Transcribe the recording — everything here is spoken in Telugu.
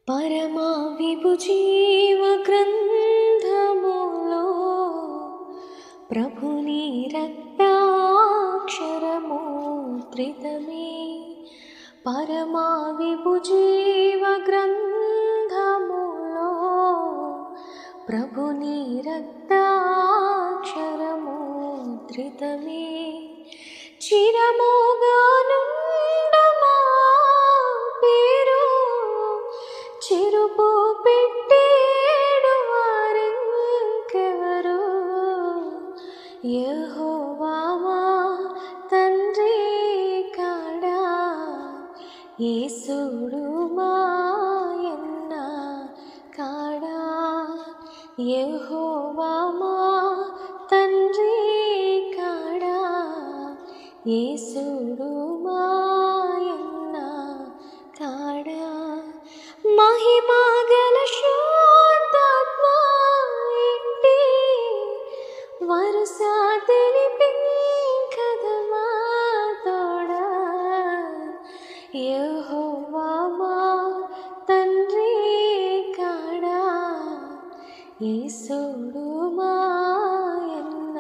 పరమా విభుజీవ గ్రంథములో ప్రభుని రక్తాక్షరముద్రితమే. పరమా విభుజీవ గ్రంథములో ప్రభుని రక్తాక్షరముద్రితమే. చిరముగానుండమా పేరు చెరుపు పెట్టేడు వారింకెవరు. యెహోవా మా తండ్రి కాడా, యేసుడు మాయన్న కాడా. యెహోవా మా తండ్రి కాడా, యేసుడు మాయన్న కాడా. మహిమగల శుద్ధాత్మ ఇంటి వరుస తెలిపింకదమా తోడా. యెహోవా మా తండ్రి కాడా, యేసుడు మాయన్న